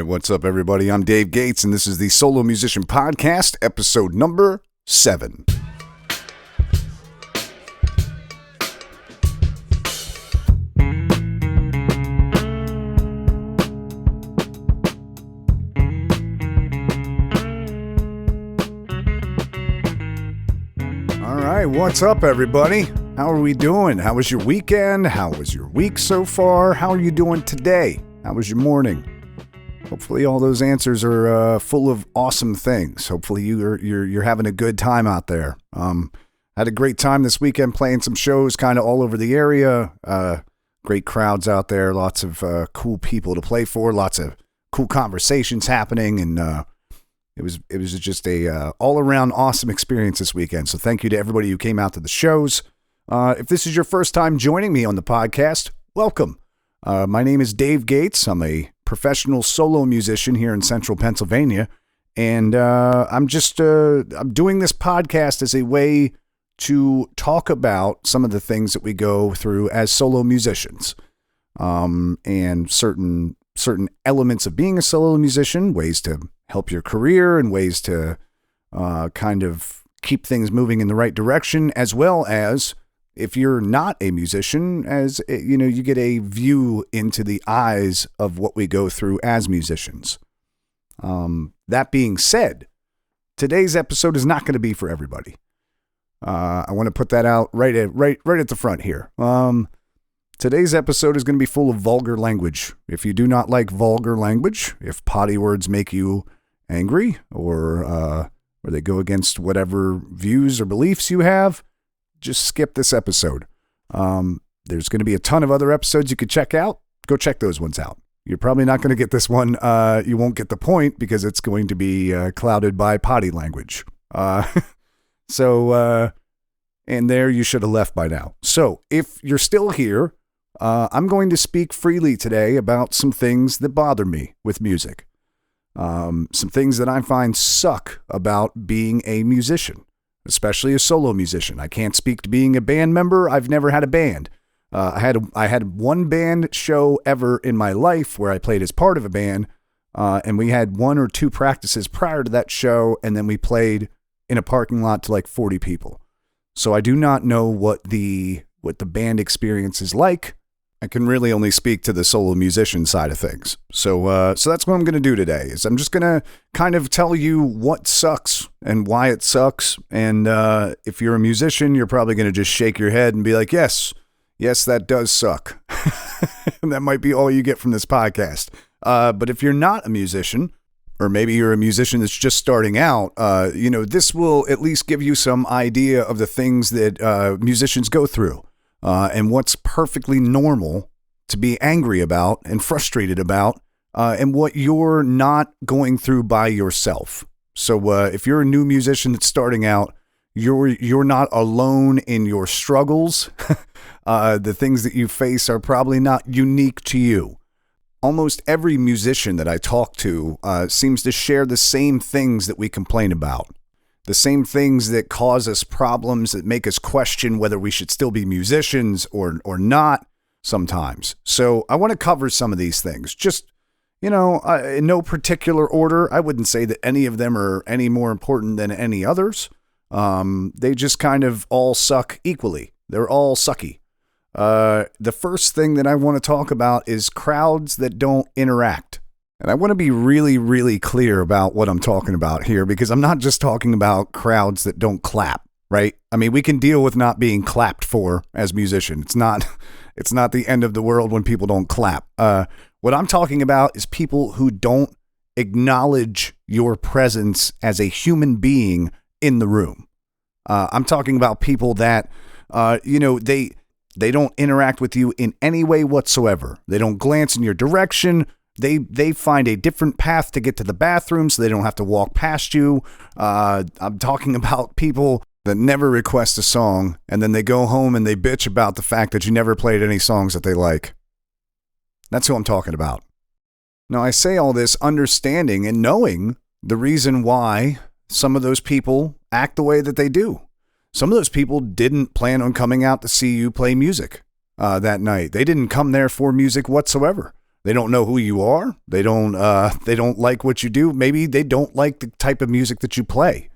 right, what's up, everybody? I'm Dave Gates, and this is the Solo Musician Podcast, episode number 7. All right, what's up, everybody? How are we doing? How was your weekend? How was your week so far? How are you doing today? How was your morning? Hopefully all those answers are full of awesome things. Hopefully you're having a good time out there. I had a great time this weekend playing some shows kind of all over the area. Great crowds out there, lots of cool people to play for, lots of cool conversations happening, and it was just a all-around awesome experience this weekend. So thank you to everybody who came out to the shows. If this is your first time joining me on the podcast, welcome. My name is Dave Gates. I'm a professional solo musician here in central Pennsylvania, and I'm doing this podcast as a way to talk about some of the things that we go through as solo musicians, and certain elements of being a solo musician, ways to help your career and ways to kind of keep things moving in the right direction, as well as if you're not a musician, as you know, you get a view into the eyes of what we go through as musicians. That being said, today's episode is not going to be for everybody. I want to put that out right at the front here. Today's episode is going to be full of vulgar language. If you do not like vulgar language, if potty words make you angry, or they go against whatever views or beliefs you have, just skip this episode. There's going to be a ton of other episodes you could check out. Go check those ones out. You're probably not going to get this one. You won't get the point because it's going to be clouded by potty language. And there you should have left by now. So if you're still here, I'm going to speak freely today about some things that bother me with music. Some things that I find suck about being a musician, especially a solo musician. I can't speak to being a band member. I've never had a band. I had one band show ever in my life where I played as part of a band, and we had 1 or 2 practices prior to that show, and then we played in a parking lot to like 40 people. So I do not know what the band experience is like. I can really only speak to the solo musician side of things. So that's what I'm going to do today, is I'm just going to kind of tell you what sucks and why it sucks. And if you're a musician, you're probably going to just shake your head and be like, yes, that does suck. And that might be all you get from this podcast. But if you're not a musician, or maybe you're a musician that's just starting out, this will at least give you some idea of the things that musicians go through. And what's perfectly normal to be angry about and frustrated about, and what you're not going through by yourself. So if you're a new musician that's starting out, you're not alone in your struggles. The things that you face are probably not unique to you. Almost every musician that I talk to seems to share the same things that we complain about. The same things that cause us problems, that make us question whether we should still be musicians or not sometimes. So I want to cover some of these things. Just, in no particular order. I wouldn't say that any of them are any more important than any others. They just kind of all suck equally. They're all sucky. The first thing that I want to talk about is crowds that don't interact. And I want to be really, really clear about what I'm talking about here, because I'm not just talking about crowds that don't clap, right? I mean, we can deal with not being clapped for as musicians. It's not the end of the world when people don't clap. What I'm talking about is people who don't acknowledge your presence as a human being in the room. I'm talking about people that, they don't interact with you in any way whatsoever. They don't glance in your direction. They find a different path to get to the bathroom so they don't have to walk past you. I'm talking about people that never request a song, and then they go home and they bitch about the fact that you never played any songs that they like. That's who I'm talking about. Now, I say all this understanding and knowing the reason why some of those people act the way that they do. Some of those people didn't plan on coming out to see you play music that night. They didn't come there for music whatsoever. They don't know who you are. They don't like what you do. Maybe they don't like the type of music that you play.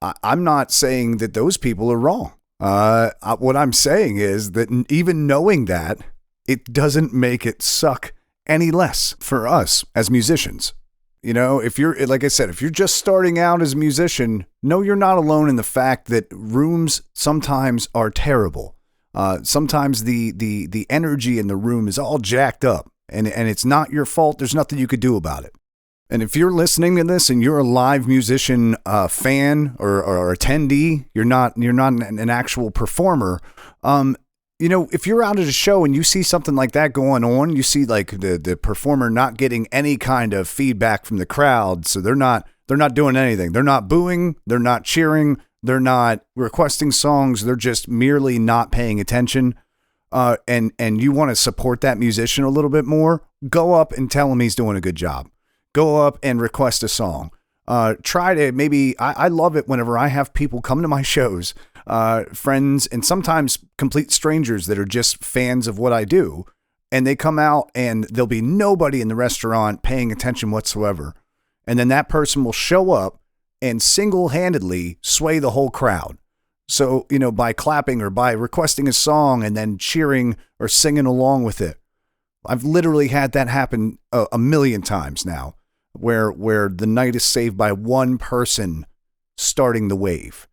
I'm not saying that those people are wrong. What I'm saying is that even knowing that, it doesn't make it suck any less for us as musicians. You know, if you're, like I said, if you're just starting out as a musician, no, you're not alone in the fact that rooms sometimes are terrible. Sometimes the energy in the room is all jacked up, and it's not your fault. There's nothing you could do about it. And if you're listening to this and you're a live musician fan or attendee, you're not an actual performer. You know, if you're out at a show and you see something like that going on, you see like the performer not getting any kind of feedback from the crowd, so they're not doing anything. They're not booing, they're not cheering, they're not requesting songs, they're just merely not paying attention. And you want to support that musician a little bit more, go up and tell him he's doing a good job. Go up and request a song. Try to maybe, I love it whenever I have people come to my shows, friends and sometimes complete strangers that are just fans of what I do. And they come out and there'll be nobody in the restaurant paying attention whatsoever. And then that person will show up and single-handedly sway the whole crowd. So, you know, by clapping or by requesting a song and then cheering or singing along with it. I've literally had that happen a million times now, where the night is saved by one person starting the wave.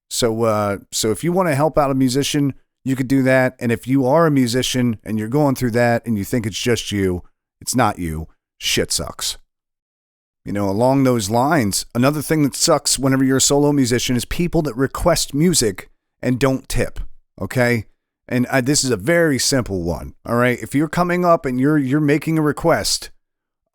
So if you want to help out a musician, you could do that. And if you are a musician and you're going through that and you think it's just you, it's not you. Shit sucks. You know, along those lines, another thing that sucks whenever you're a solo musician is people that request music and don't tip. Okay. And this is a very simple one. All right. If you're coming up and you're making a request,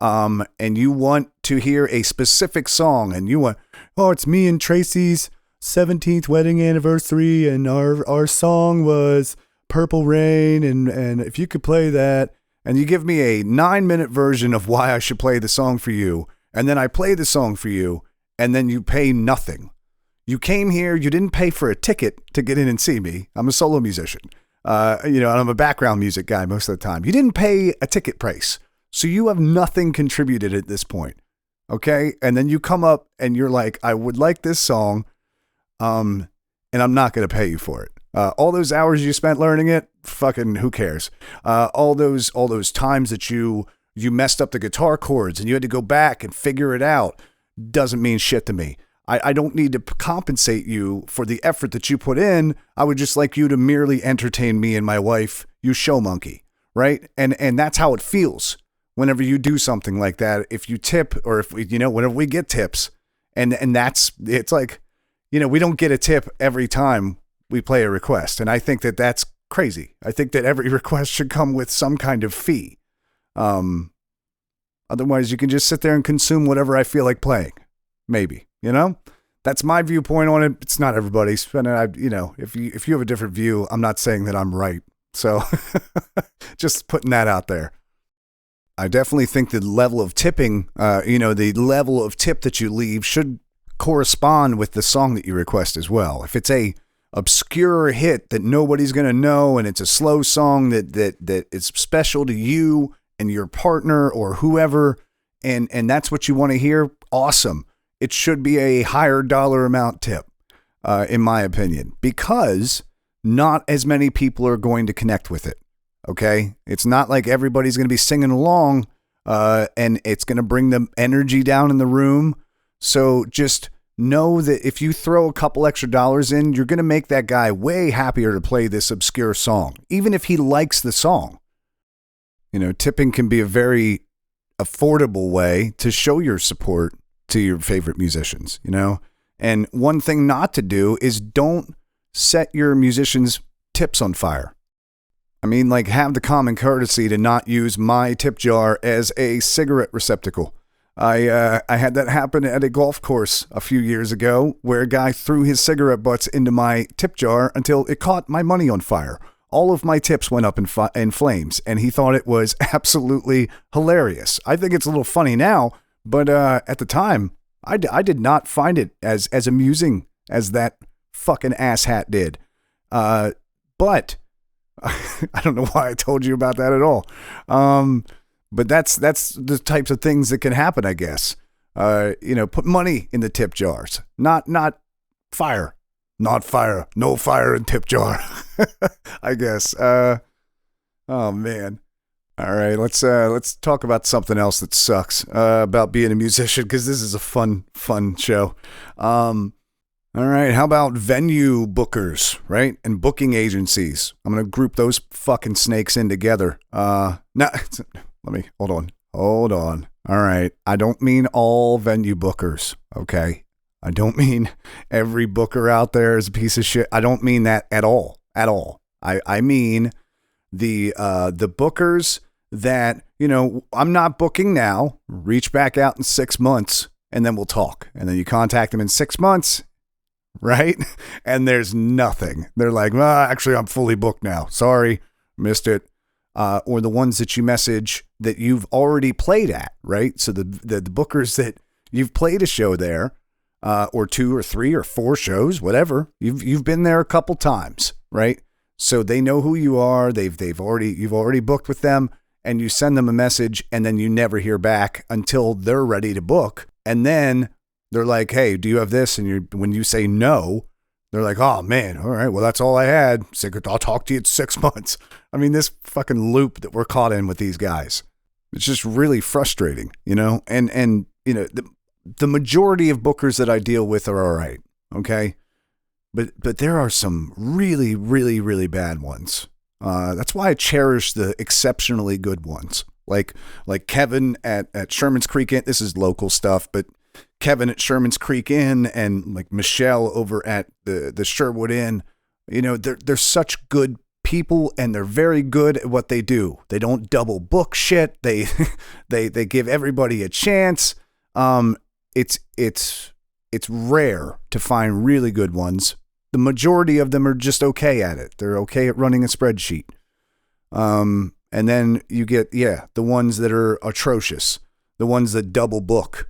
and you want to hear a specific song and you want, oh, it's me and Tracy's 17th wedding anniversary and our song was Purple Rain and if you could play that, and you give me a 9-minute version of why I should play the song for you, and then I play the song for you, and then you pay nothing. You came here, you didn't pay for a ticket to get in and see me. I'm a solo musician. You know, and I'm a background music guy most of the time. You didn't pay a ticket price. So you have nothing contributed at this point. Okay. And then you come up and you're like, I would like this song. And I'm not going to pay you for it. All those hours you spent learning it, fucking who cares? All those times that you messed up the guitar chords and you had to go back and figure it out doesn't mean shit to me. I don't need to compensate you for the effort that you put in. I would just like you to merely entertain me and my wife, you show monkey, right? And that's how it feels whenever you do something like that. If you tip, or if we, you know, whenever we get tips, and it's like, you know, we don't get a tip every time we play a request. And I think that that's crazy. I think that every request should come with some kind of fee. Otherwise you can just sit there and consume whatever I feel like playing. Maybe. You know, that's my viewpoint on it. It's not everybody's. And you know, if you have a different view, I'm not saying that I'm right. So just putting that out there. I definitely think the level of tipping, you know, the level of tip that you leave should correspond with the song that you request as well. If it's a obscure hit that nobody's going to know and it's a slow song that is special to you and your partner or whoever, and that's what you want to hear, awesome. It should be a higher dollar amount tip, in my opinion, because not as many people are going to connect with it. Okay. It's not like everybody's going to be singing along, and it's going to bring the energy down in the room. So just know that if you throw a couple extra dollars in, you're going to make that guy way happier to play this obscure song, even if he likes the song. You know, tipping can be a very affordable way to show your support to your favorite musicians, you know? And one thing not to do is don't set your musicians' tips on fire. I mean, like, have the common courtesy to not use my tip jar as a cigarette receptacle. I had that happen at a golf course a few years ago where a guy threw his cigarette butts into my tip jar until it caught my money on fire. All of my tips went up in flames, and he thought it was absolutely hilarious. I think it's a little funny now, but at the time, I did not find it as amusing as that fucking asshat did. But I don't know why I told you about that at all. But that's the types of things that can happen, I guess. Put money in the tip jars, not fire, not fire, no fire in tip jar. I guess. Oh man. All right, let's talk about something else that sucks about being a musician, because this is a fun show. All right, how about venue bookers, right? And booking agencies. I'm going to group those fucking snakes in together. Now, hold on. All right, I don't mean all venue bookers, okay? I don't mean every booker out there is a piece of shit. I don't mean that at all. I mean the bookers that, I'm not booking now, reach back out in 6 months and then we'll talk. And then you contact them in 6 months, right? And there's nothing. They're like, well, actually I'm fully booked now. Sorry, missed it. Or the ones that you message that you've already played at, right? So the bookers that you've played a show there, or 2 or 3 or 4 shows, whatever. You've been there a couple times, right? So they know who you are. You've already booked with them, and you send them a message, and then you never hear back until they're ready to book. And then they're like, hey, do you have this? And when you say no, they're like, oh man, all right, well, that's all I had. I'll talk to you in 6 months. I mean, this fucking loop that we're caught in with these guys, it's just really frustrating, and the majority of bookers that I deal with are all right. Okay. But there are some really, really, really bad ones. That's why I cherish the exceptionally good ones. Like Kevin at Sherman's Creek Inn. This is local stuff, but Kevin at Sherman's Creek Inn and like Michelle over at the Sherwood Inn, they're such good people, and they're very good at what they do. They don't double book shit. They give everybody a chance. It's rare to find really good ones. The majority of them are just okay at it. They're okay at running a spreadsheet. And then you get, the ones that are atrocious, the ones that double book.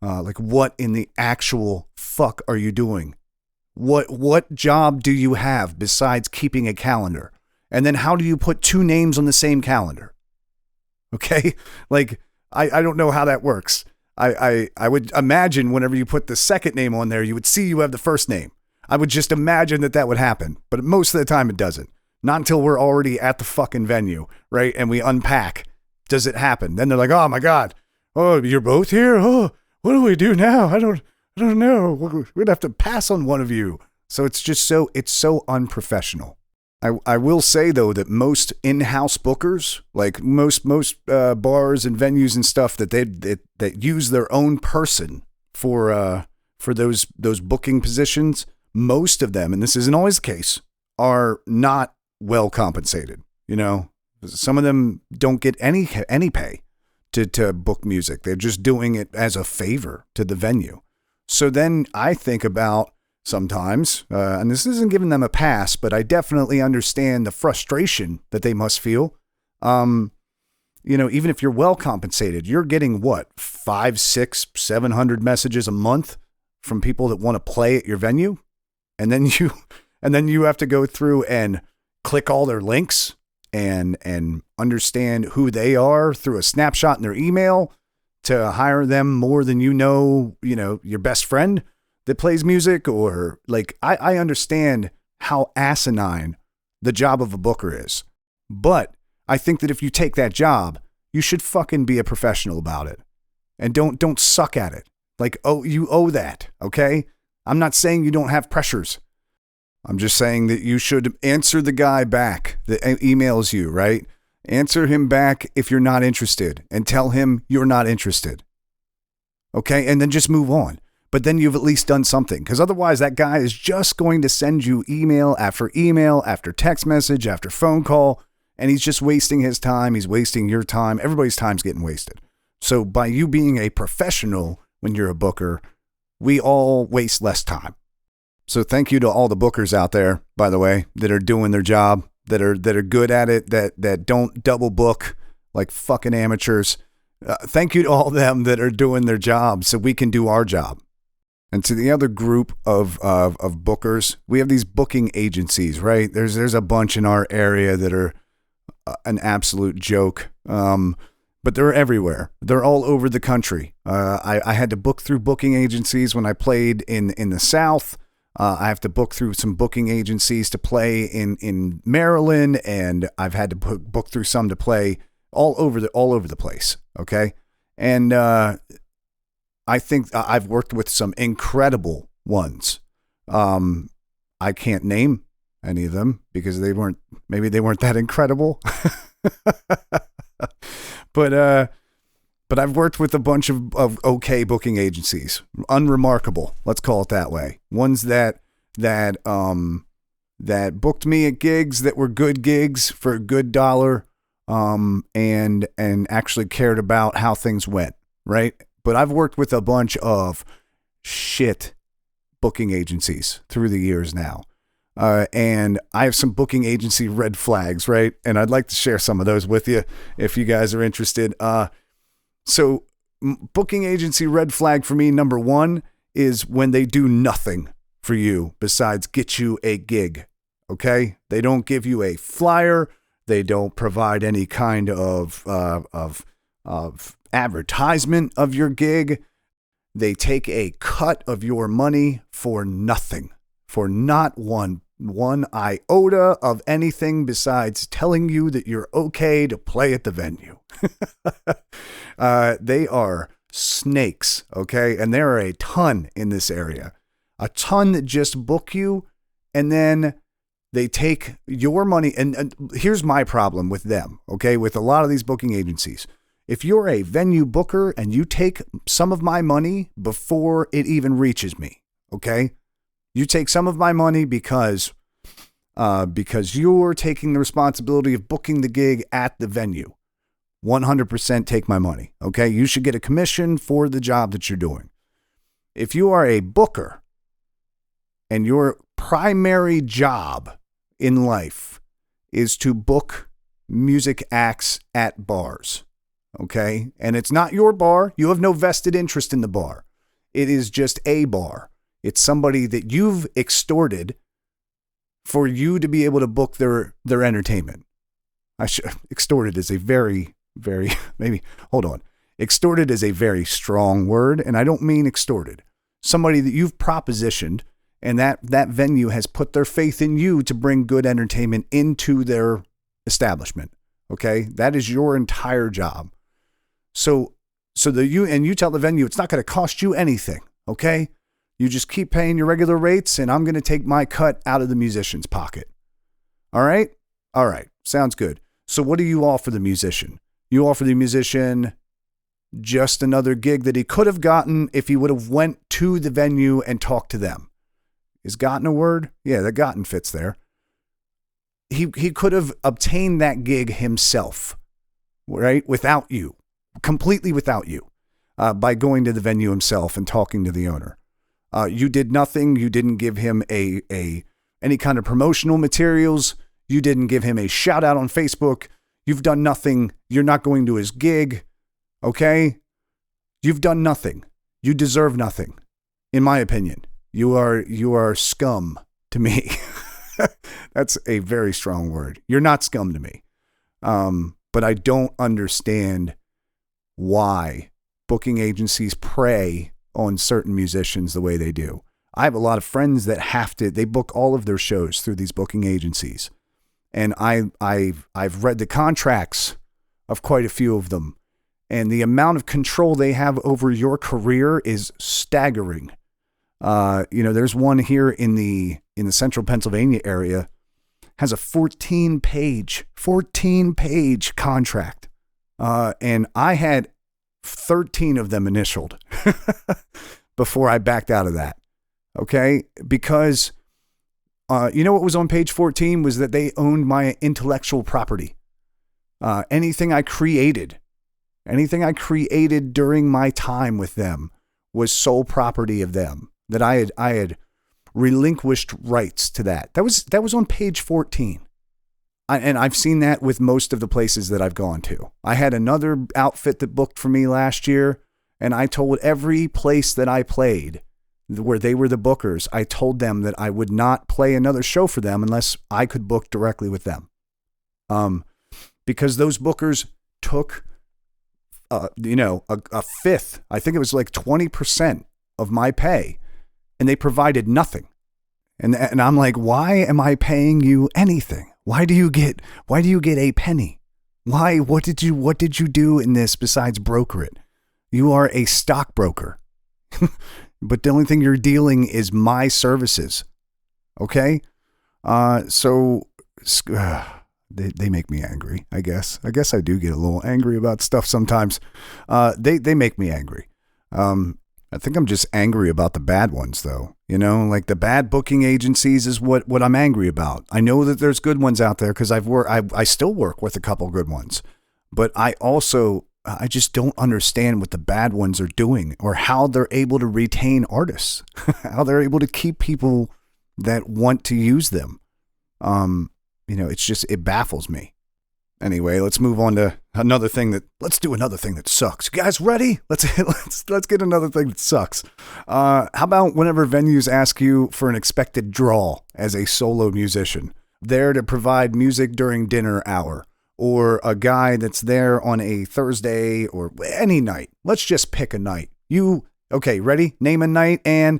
Like, what in the actual fuck are you doing? What job do you have besides keeping a calendar? And then how do you put 2 names on the same calendar? Okay? Like, I don't know how that works. I would imagine whenever you put the second name on there, you would see you have the first name. I would just imagine that would happen. But most of the time it doesn't. Not until we're already at the fucking venue, right? And we unpack. Does it happen? Then they're like, oh my God. Oh, you're both here? Oh, what do we do now? I don't know. We'd have to pass on one of you. So it's so unprofessional. I will say though that most in-house bookers, like most bars and venues and stuff, that use their own person for those booking positions, most of them, and this isn't always the case, are not well compensated. Some of them don't get any pay to book music. They're just doing it as a favor to the venue. So then I think about sometimes, and this isn't giving them a pass, but I definitely understand the frustration that they must feel. Even if you're well compensated, you're getting what, 500, 600, 700 messages a month from people that want to play at your venue. And then you have to go through and click all their links and understand who they are through a snapshot in their email to hire them more than your best friend that plays music. Or like, I understand how asinine the job of a booker is. But I think that if you take that job, you should fucking be a professional about it. And don't suck at it. Like, you owe that, okay? I'm not saying you don't have pressures. I'm just saying that you should answer the guy back that emails you, right? Answer him back if you're not interested and tell him you're not interested. Okay? And then just move on. But then you've at least done something, because otherwise that guy is just going to send you email after text message after phone call, and he's just wasting his time. He's wasting your time. Everybody's time's getting wasted. So by you being a professional when you're a booker, we all waste less time. So thank you to all the bookers out there, by the way, that are doing their job, that are good at it, that don't double book like fucking amateurs. Thank you to all them that are doing their job so we can do our job. And to the other group of bookers, we have these booking agencies, right? There's a bunch in our area that are an absolute joke. but they're everywhere. They're all over the country. I had to book through booking agencies when I played in the South. I have to book through some booking agencies to play in Maryland, and I've had to book through some to play all over the place. Okay, and I think I've worked with some incredible ones. I can't name any of them because maybe they weren't that incredible. But I've worked with a bunch of okay booking agencies, unremarkable. Let's call it that way. Ones that booked me at gigs that were good gigs for a good dollar, and actually cared about how things went, right? But I've worked with a bunch of shit booking agencies through the years now. And I have some booking agency red flags, right? And I'd like to share some of those with you if you guys are interested. So booking agency red flag for me, number one, is when they do nothing for you besides get you a gig. Okay? They don't give you a flyer. They don't provide any kind of advertisement of your gig. They take a cut of your money for nothing, for not one iota of anything besides telling you that you're okay to play at the venue. They are snakes, okay? And there are a ton in this area. A ton that just book you, and then they take your money. And here's my problem with them, okay? With a lot of these booking agencies. If you're a venue booker and you take some of my money before it even reaches me, okay? You take some of my money because you're taking the responsibility of booking the gig at the venue. 100% take my money, okay? You should get a commission for the job that you're doing. If you are a booker and your primary job in life is to book music acts at bars, okay? And it's not your bar. You have no vested interest in the bar. It is just a bar. It's somebody that you've extorted for you to be able to book their entertainment. Extorted is a very, very, extorted is a very strong word, and I don't mean extorted. Somebody that you've propositioned, and that venue has put their faith in you to bring good entertainment into their establishment. Okay? That is your entire job. So you tell the venue it's not going to cost you anything, okay? You just keep paying your regular rates, and I'm going to take my cut out of the musician's pocket. All right? All right. Sounds good. So what do you offer the musician? You offer the musician just another gig that he could have gotten if he would have went to the venue and talked to them. Is gotten a word? Yeah, the gotten fits there. He could have obtained that gig himself, right? Without you. Completely without you. By going to the venue himself and talking to the owner. You did nothing. You didn't give him any kind of promotional materials. You didn't give him a shout out on Facebook. You've done nothing. You're not going to his gig. Okay? You've done nothing. You deserve nothing. In my opinion, you are scum to me. That's a very strong word. You're not scum to me. But I don't understand why booking agencies prey on certain musicians the way they do. I have a lot of friends that they book all of their shows through these booking agencies. And I've read the contracts of quite a few of them. And the amount of control they have over your career is staggering. There's one here in the central Pennsylvania area, has a 14-page contract. And I had 13 of them initialed before I backed out of that. Okay? Because, what was on page 14 was that they owned my intellectual property. Anything I created during my time with them was sole property of them, that I had relinquished rights to that. That was on page 14. And I've seen that with most of the places that I've gone to. I had another outfit that booked for me last year, and I told every place that I played where they were the bookers, I told them that I would not play another show for them unless I could book directly with them. Because those bookers took a fifth. I think it was like 20% of my pay, and they provided nothing. And I'm like, why am I paying you anything? Why do you get a penny? Why? What did you do in this besides broker it? You are a stockbroker. But the only thing you're dealing is my services. Okay? So they make me angry, I guess. I guess I do get a little angry about stuff sometimes. They make me angry. I think I'm just angry about the bad ones, though. Like the bad booking agencies is what I'm angry about. I know that there's good ones out there because I still work with a couple good ones. But I just don't understand what the bad ones are doing or how they're able to retain artists, how they're able to keep people that want to use them. It baffles me. Anyway, let's move on to let's do another thing that sucks. You guys ready? Let's get another thing that sucks. How about whenever venues ask you for an expected draw as a solo musician, there to provide music during dinner hour, or a guy that's there on a Thursday or any night. Let's just pick a night. Okay, ready? Name a night, and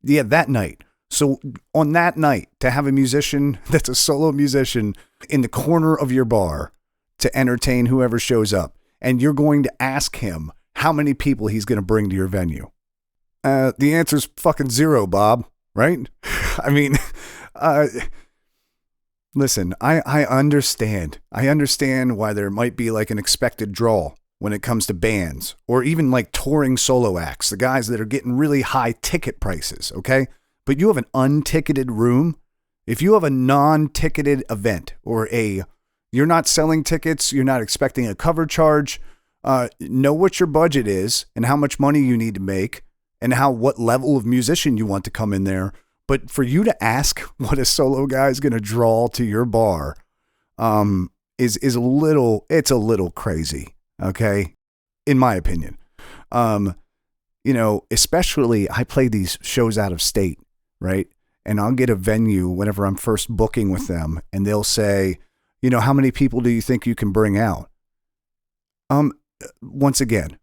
that night. So on that night, to have a musician that's a solo musician in the corner of your bar to entertain whoever shows up, and you're going to ask him how many people he's going to bring to your venue. The answer's fucking 0, Bob, right? I mean, listen, I understand. I understand why there might be like an expected draw when it comes to bands, or even like touring solo acts, the guys that are getting really high ticket prices, okay? But you have an unticketed room. If you have a non-ticketed event or you're not selling tickets, you're not expecting a cover charge, know what your budget is and how much money you need to make and what level of musician you want to come in there. But for you to ask what a solo guy is going to draw to your bar is a little crazy, okay? In my opinion. Especially I play these shows out of state, right? And I'll get a venue whenever I'm first booking with them, and they'll say, how many people do you think you can bring out? Once again,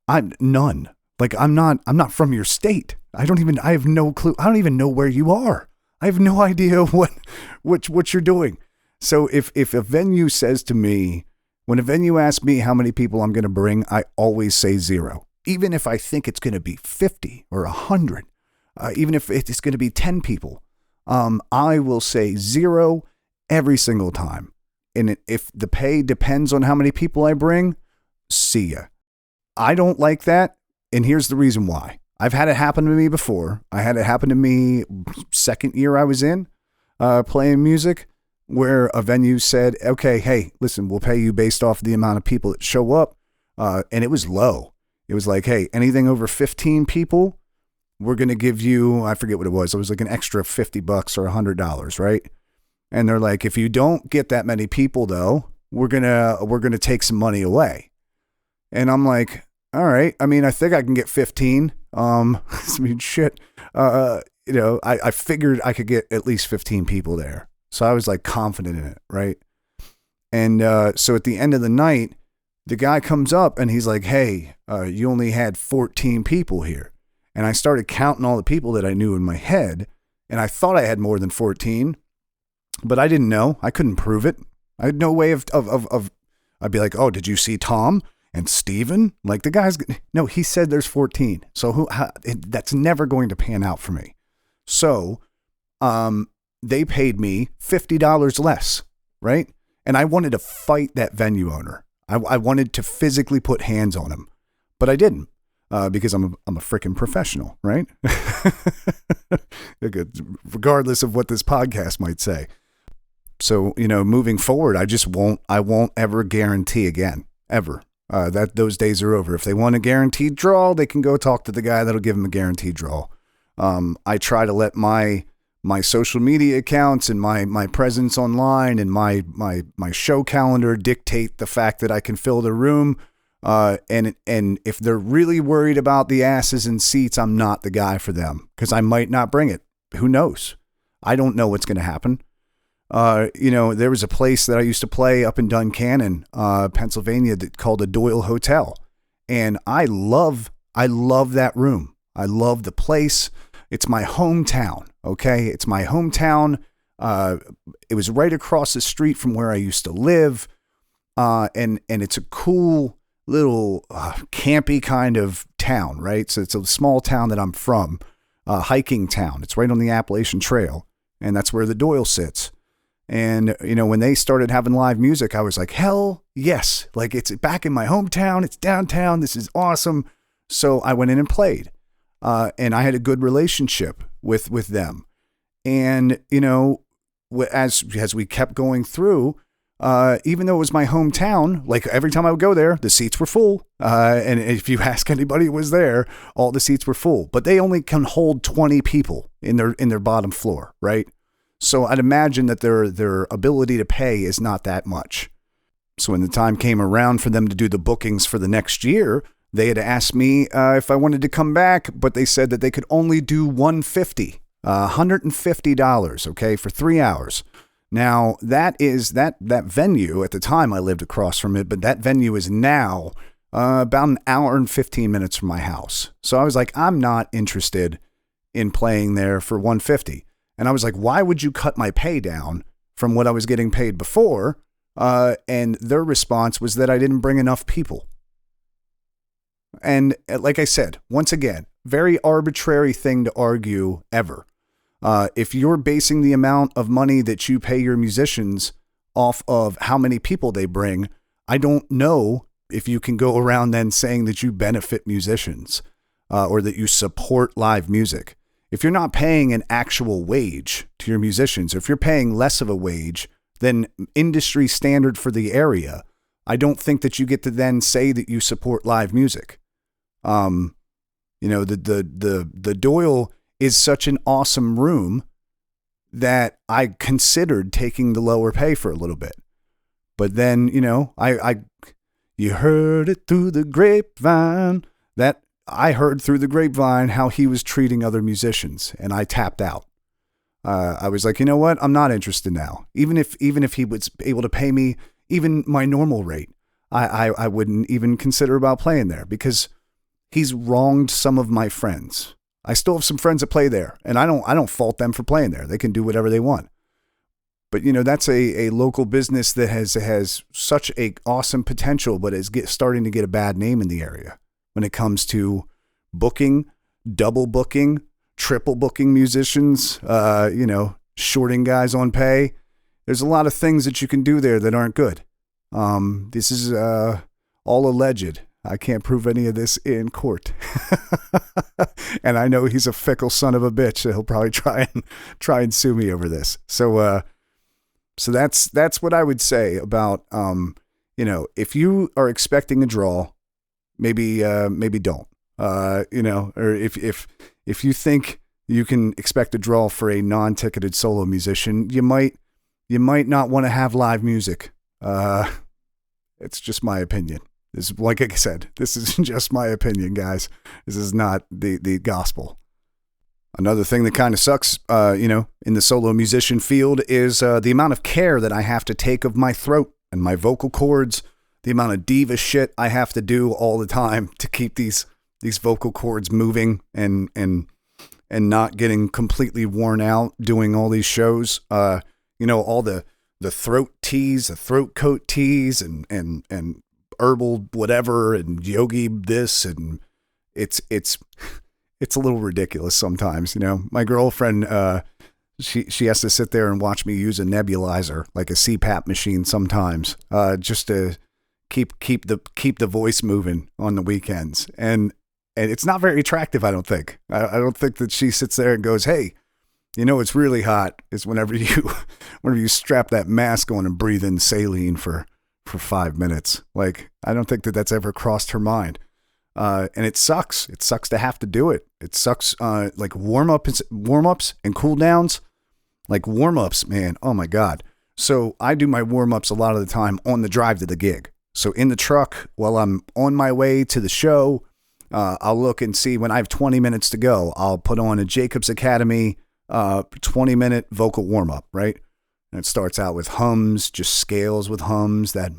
I'm none. Like I'm not from your state. I have no clue. I don't even know where you are. I have no idea what you're doing. So if a venue says to me, when a venue asks me how many people I'm going to bring, I always say 0. Even if I think it's going to be 50 or 100, even if it's going to be 10 people, I will say 0 every single time. And if the pay depends on how many people I bring, see ya. I don't like that. And here's the reason why. I've had it happen to me before. I had it happen to me second year I was in playing music, where a venue said, okay, hey, listen, we'll pay you based off the amount of people that show up. And it was low. It was like, hey, anything over 15 people, we're going to give you, I forget what it was. It was like an extra $50 or $100, right? And they're like, if you don't get that many people though, we're going to take some money away. And I'm like, all right. I mean, I think I can get 15. I mean, shit. I figured I could get at least 15 people there. So I was like confident in it, right? And so at the end of the night, the guy comes up and he's like, hey, you only had 14 people here. And I started counting all the people that I knew in my head. And I thought I had more than 14, but I didn't know. I couldn't prove it. I had no way of I'd be like, oh, did you see Tom and Steven? Like the guys, no, he said there's 14. So that's never going to pan out for me. So, they paid me $50 less, right? And I wanted to fight that venue owner. I wanted to physically put hands on him, but I didn't, because I'm a freaking professional, right? Regardless of what this podcast might say. So, moving forward, I won't ever guarantee again, ever. That those days are over. If they want a guaranteed draw, they can go talk to the guy that'll give them a guaranteed draw. I try to let my social media accounts and my presence online and my show calendar dictate the fact that I can fill the room. And if they're really worried about the asses and seats, I'm not the guy for them, because I might not bring it. Who knows? I don't know what's going to happen. There was a place that I used to play up in Duncannon, Pennsylvania, called the Doyle Hotel. And I love that room. I love the place. It's my hometown. Okay. It's my hometown. It was right across the street from where I used to live. And it's a cool little campy kind of town, right? So it's a small town that I'm from, hiking town. It's right on the Appalachian Trail, and that's where the Doyle sits. And, when they started having live music, I was like, hell yes. Like, it's back in my hometown. It's downtown. This is awesome. So I went in and played, and I had a good relationship with them. And, as we kept going through, even though it was my hometown, like every time I would go there, the seats were full. And if you ask anybody who was there, all the seats were full, but they only can hold 20 people in their bottom floor. Right. So I'd imagine that their ability to pay is not that much. So when the time came around for them to do the bookings for the next year, they had asked me, if I wanted to come back, but they said that they could only do $150, okay, for 3 hours. Now, that venue, at the time I lived across from it, but that venue is now about an hour and 15 minutes from my house. So I was like, I'm not interested in playing there for $150. And I was like, why would you cut my pay down from what I was getting paid before? And their response was that I didn't bring enough people. And like I said, once again, very arbitrary thing to argue ever. If you're basing the amount of money that you pay your musicians off of how many people they bring, I don't know if you can go around then saying that you benefit musicians or that you support live music. If you're not paying an actual wage to your musicians, or if you're paying less of a wage than industry standard for the area, I don't think that you get to then say that you support live music. The Doyle is such an awesome room that I considered taking the lower pay for a little bit. But then, you heard it through the grapevine. That I heard through the grapevine how he was treating other musicians, and I tapped out. I was like, you know what? I'm not interested now. Even if he was able to pay me even my normal rate, I wouldn't even consider about playing there because he's wronged some of my friends. I still have some friends that play there, and I don't fault them for playing there. They can do whatever they want. But, that's a local business that has such a awesome potential, but is starting to get a bad name in the area when it comes to booking, double booking, triple booking musicians, shorting guys on pay. There's a lot of things that you can do there that aren't good. This is all alleged. I can't prove any of this in court. And I know he's a fickle son of a bitch. So he'll probably try and sue me over this. So that's what I would say about, if you are expecting a draw, maybe don't, or if you think you can expect a draw for a non-ticketed solo musician, you might not want to have live music. It's just my opinion. This, like I said, this is just my opinion, guys. This is not the gospel. Another thing that kind of sucks, in the solo musician field is the amount of care that I have to take of my throat and my vocal cords, the amount of diva shit I have to do all the time to keep these vocal cords moving and not getting completely worn out doing all these shows. All the throat teas, the throat coat teas and herbal whatever and yogi this, and it's a little ridiculous sometimes. My girlfriend, she has to sit there and watch me use a nebulizer, like a CPAP machine sometimes, just to keep the voice moving on the weekends. And it's not very attractive, I don't think. I don't think that she sits there and goes, hey, it's really hot is whenever you strap that mask on and breathe in saline for 5 minutes. Like, I don't think that that's ever crossed her mind. And it sucks. It sucks to have to do it. It sucks. Like warm-ups and cool downs, like warm-ups, man. Oh my God. So I do my warm-ups a lot of the time on the drive to the gig. So in the truck while I'm on my way to the show, I'll look and see when I have 20 minutes to go, I'll put on a Jacobs Academy, 20-minute vocal warm-up, right? And it starts out with hums, just scales with hums, that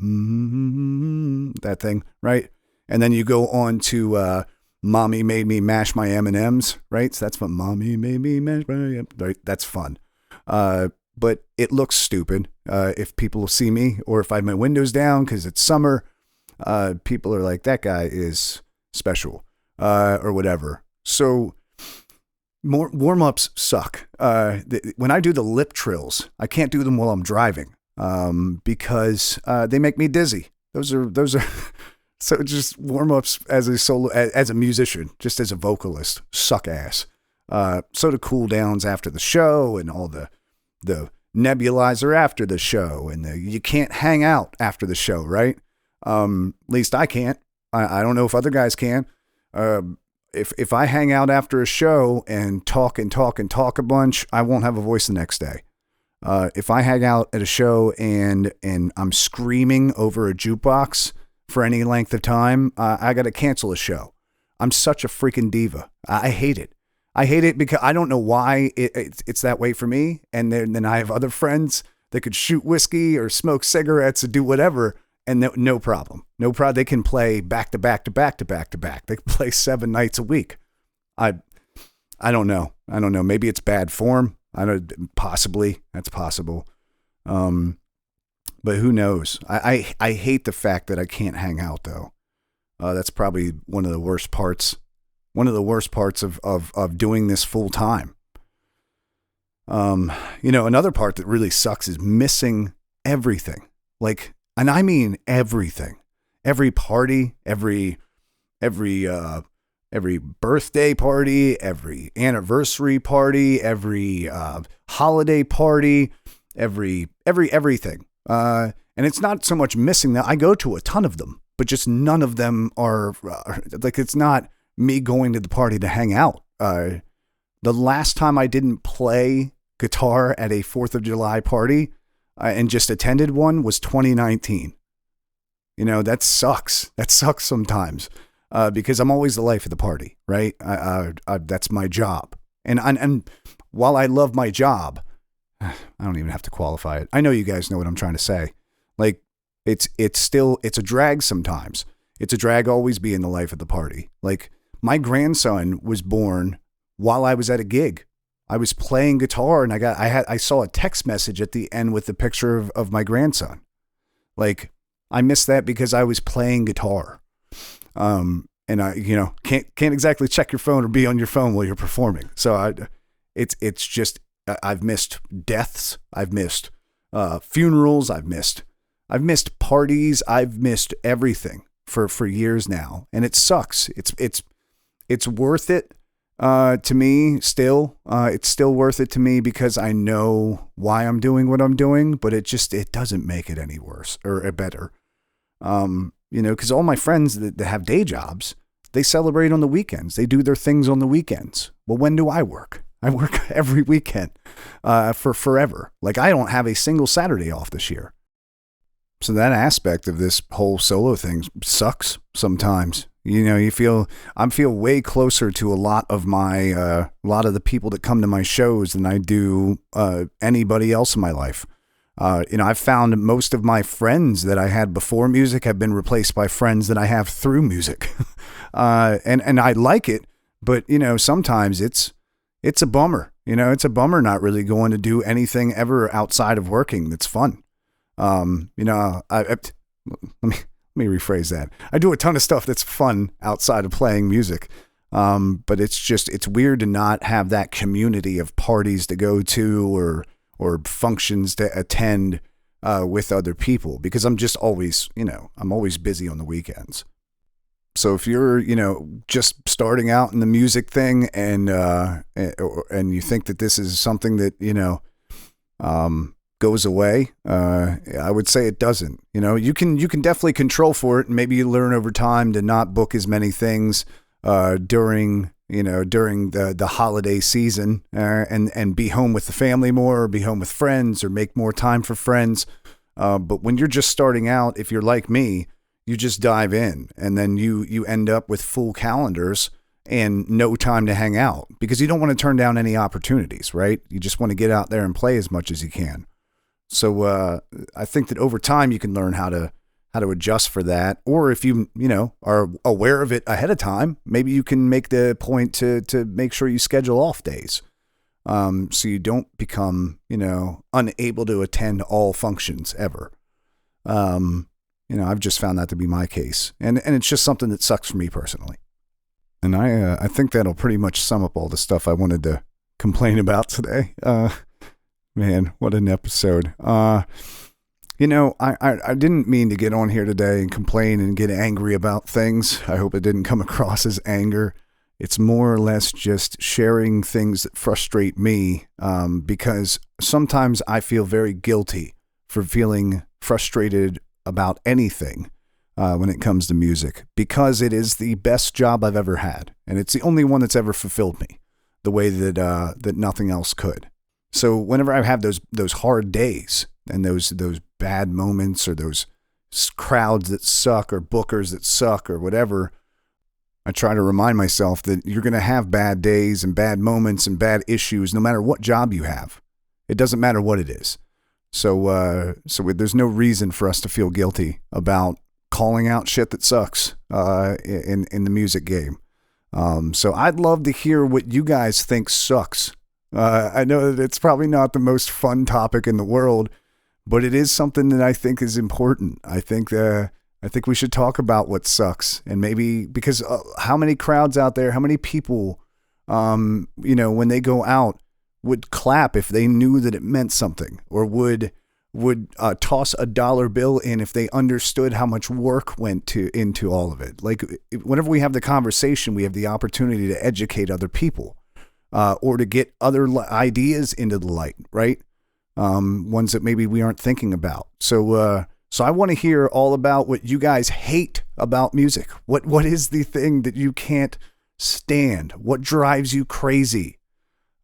thing, right? And then you go on to Mommy Made Me Mash My M&Ms, right? So that's what Mommy Made Me Mash My M&Ms, right? That's fun. But it looks stupid if people see me, or if I have my windows down because it's summer. People are like, that guy is special or whatever. So more warm-ups suck. When I do the lip trills, I can't do them while I'm driving because they make me dizzy. Those are so just warm-ups as a solo, as a musician, just as a vocalist, suck ass. So the cool downs after the show and all the nebulizer after the show, and you can't hang out after the show, right? At least I can't. I don't know if other guys can. If I hang out after a show and talk a bunch, I won't have a voice the next day. If I hang out at a show and I'm screaming over a jukebox for any length of time, I got to cancel a show. I'm such a freaking diva. I hate it. I hate it because I don't know why it's that way for me. And then I have other friends that could shoot whiskey or smoke cigarettes or do whatever. And no problem. No problem. They can play back to back to back to back to back. They can play 7 nights a week. I don't know. Maybe it's bad form. Possibly. That's possible. But who knows? I hate the fact that I can't hang out though. That's probably one of the worst parts. One of the worst parts of doing this full time. Another part that really sucks is missing everything. And I mean everything. Every party, every birthday party, every anniversary party, every holiday party, everything. And it's not so much missing that. I go to a ton of them, but just none of them are it's not me going to the party to hang out. The last time I didn't play guitar at a 4th of July party and just attended one was 2019. That sucks. That sucks sometimes because I'm always the life of the party, right? That's my job. And while I love my job, I don't even have to qualify it. I know you guys know what I'm trying to say. It's a drag sometimes. It's a drag always being the life of the party. My grandson was born while I was at a gig. I was playing guitar and I saw a text message at the end with the picture of my grandson. I missed that because I was playing guitar. And I, can't exactly check your phone or be on your phone while you're performing. So it's just, I've missed deaths. I've missed, funerals. I've missed parties. I've missed everything for years now. And it sucks. It's worth it. To me, still, it's still worth it to me because I know why I'm doing what I'm doing, but it doesn't make it any worse or better. Because all my friends that have day jobs, they celebrate on the weekends. They do their things on the weekends. Well, when do I work? I work every weekend, for forever. I don't have a single Saturday off this year. So that aspect of this whole solo thing sucks sometimes. I feel way closer to a lot of the people that come to my shows than I do anybody else in my life. I've found most of my friends that I had before music have been replaced by friends that I have through music. And I like it, but sometimes it's a bummer. It's a bummer not really going to do anything ever outside of working that's fun. Let me rephrase that. I do a ton of stuff that's fun outside of playing music. But it's weird to not have that community of parties to go to or functions to attend, with other people because I'm just always, I'm always busy on the weekends. So if you're, just starting out in the music thing and you think that this is something that, goes away, I would say it doesn't. You can definitely control for it, and maybe you learn over time to not book as many things during the holiday season, and be home with the family more, or be home with friends, or make more time for friends. But when you're just starting out, if you're like me, you just dive in, and then you end up with full calendars and no time to hang out because you don't want to turn down any opportunities, right? You just want to get out there and play as much as you can. So I think that over time you can learn how to how to adjust for that. Or if you are aware of it ahead of time, maybe you can make the point to make sure you schedule off days. So you don't become, unable to attend all functions ever. I've just found that to be my case. And it's just something that sucks for me personally. And I think that'll pretty much sum up all the stuff I wanted to complain about today. Man, what an episode. I didn't mean to get on here today and complain and get angry about things. I hope it didn't come across as anger. It's more or less just sharing things that frustrate me, because sometimes I feel very guilty for feeling frustrated about anything when it comes to music, because it is the best job I've ever had, and it's the only one that's ever fulfilled me the way that nothing else could. So whenever I have those hard days and those bad moments or those crowds that suck or bookers that suck or whatever, I try to remind myself that you're going to have bad days and bad moments and bad issues no matter what job you have. It doesn't matter what it is. So there's no reason for us to feel guilty about calling out shit that sucks in the music game. So I'd love to hear what you guys think sucks. I know that it's probably not the most fun topic in the world, but it is something that I think is important. I think we should talk about what sucks, and maybe because how many crowds out there, how many people, when they go out, would clap if they knew that it meant something, or would toss a dollar bill in if they understood how much work went into all of it. Like whenever we have the conversation, we have the opportunity to educate other people, or to get other ideas into the light, right? Ones that maybe we aren't thinking about. So I want to hear all about what you guys hate about music. What is the thing that you can't stand? What drives you crazy?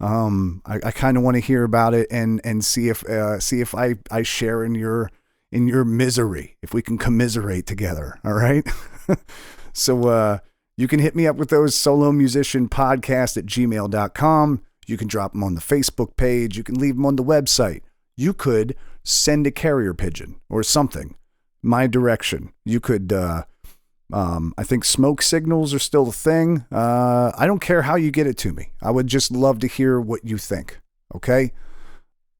I kind of want to hear about it and see if I share in your misery, if we can commiserate together. All right. So, you can hit me up with those solomusicianpodcast@gmail.com. You can drop them on the Facebook page. You can leave them on the website. You could send a carrier pigeon or something my direction. You could, I think smoke signals are still a thing. I don't care how you get it to me. I would just love to hear what you think. Okay.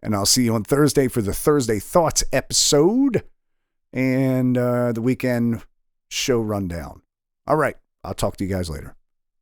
And I'll see you on Thursday for the Thursday Thoughts episode and the weekend show rundown. All right. I'll talk to you guys later.